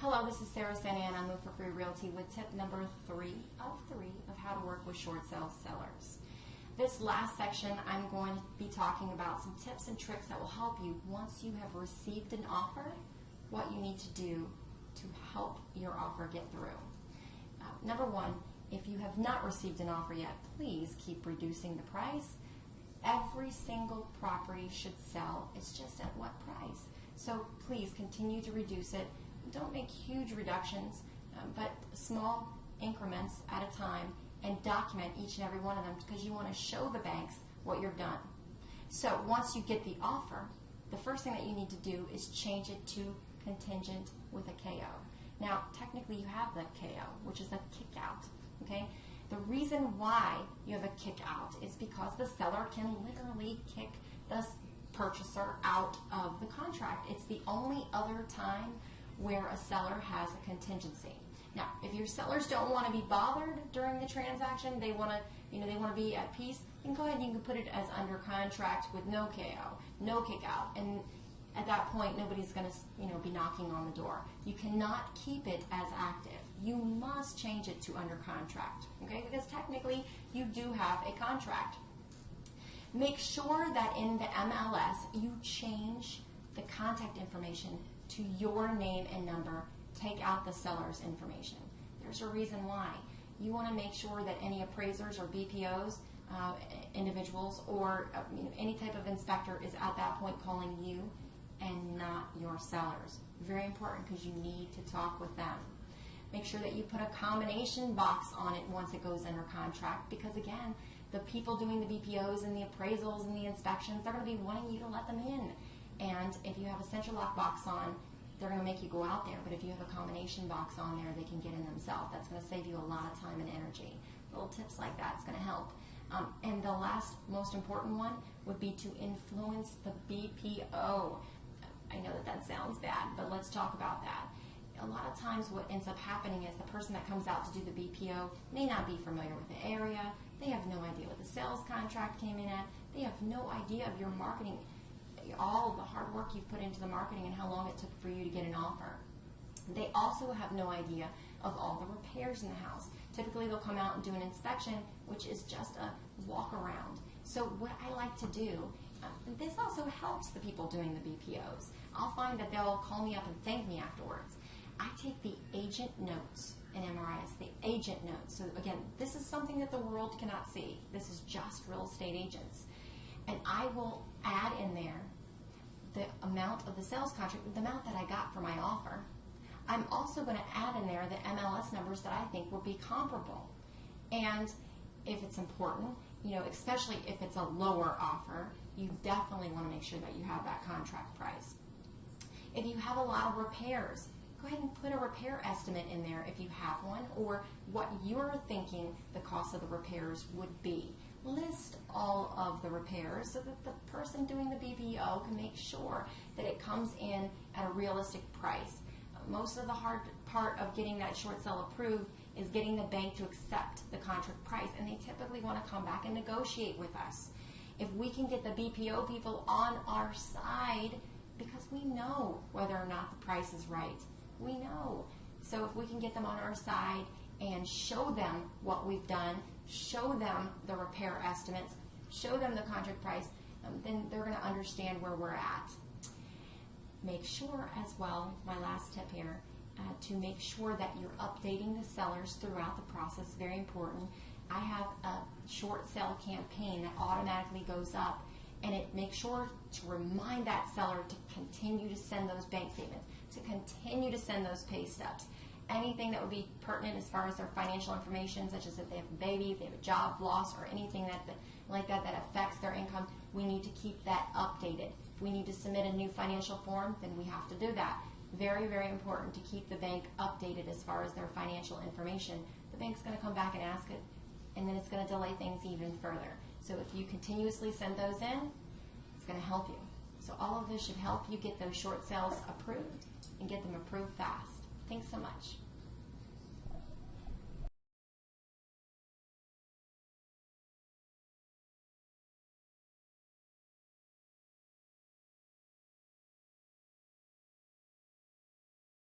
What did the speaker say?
Hello, this is Sarah and I Move for Free Realty with tip number 3 of how to work with short sale sellers. This last section, I'm going to be talking about some tips and tricks that will help you once you have received an offer, what you need to do to help your offer get through. Number 1, if you have not received an offer yet, please keep reducing the price. Every single property should sell. It's just at what price. So please continue to reduce it. Don't make huge reductions, but small increments at a time, and document each and every one of them because you want to show the banks what you've done. So once you get the offer, the first thing that you need to do is change it to contingent with a KO. Now, technically you have the KO, which is a kick out, okay? The reason why you have a kick out is because the seller can literally kick the purchaser out of the contract. It's the only other time where a seller has a contingency. Now, if your sellers don't want to be bothered during the transaction, they want to be at peace, then go ahead and you can put it as under contract with no KO, no kick out, and at that point nobody's going to be knocking on the door. You cannot keep it as active. You must change it to under contract, okay? Because technically you do have a contract. Make sure that in the MLS you change the contact information to your name and number. Take out the seller's information. There's a reason why. You want to make sure that any appraisers or BPOs, individuals, or any type of inspector is at that point calling you and not your sellers. Very important because you need to talk with them. Make sure that you put a combination box on it once it goes under contract, because again, the people doing the BPOs and the appraisals and the inspections, they're going to be wanting you to let them in. And if you have a central lock box on, they're going to make you go out there. But if you have a combination box on there, they can get in themselves. That's going to save you a lot of time and energy. Little tips like that is going to help. And the last, most important one would be to influence the BPO. I know that sounds bad, but let's talk about that. A lot of times what ends up happening is the person that comes out to do the BPO may not be familiar with the area. They have no idea what the sales contract came in at. They have no idea of your marketing, all of the hard work you've put into the marketing and how long it took for you to get an offer. They also have no idea of all the repairs in the house. Typically they'll come out and do an inspection, which is just a walk around. So what I like to do, this also helps the people doing the BPOs. I'll find that they'll call me up and thank me afterwards. I take the agent notes in MRIs, the agent notes. So again, this is something that the world cannot see. This is just real estate agents. And I will add in there the amount of the sales contract, the amount that I got for my offer. I'm also going to add in there the MLS numbers that I think will be comparable. And if it's important, especially if it's a lower offer, you definitely want to make sure that you have that contract price. If you have a lot of repairs, go ahead and put a repair estimate in there if you have one, or what you're thinking the cost of the repairs would be. List all of the repairs so that the person doing the BPO can make sure that it comes in at a realistic price. Most of the hard part of getting that short sale approved is getting the bank to accept the contract price, and they typically want to come back and negotiate with us. If we can get the BPO people on our side, because we know whether or not the price is right. We know. So if we can get them on our side and show them what we've done, show them the repair estimates, show them the contract price, then they're going to understand where we're at. Make sure as well, my last tip here, to make sure that you're updating the sellers throughout the process. Very important. I have a short sale campaign that automatically goes up, and it makes sure to remind that seller to continue to send those bank statements, to continue to send those pay stubs. Anything that would be pertinent as far as their financial information, such as if they have a baby, if they have a job loss, or anything like that affects their income, we need to keep that updated. If we need to submit a new financial form, then we have to do that. Very, very important to keep the bank updated as far as their financial information. The bank's going to come back and ask it, and then it's going to delay things even further. So if you continuously send those in, it's going to help you. So all of this should help you get those short sales approved and get them approved fast. Thanks so much.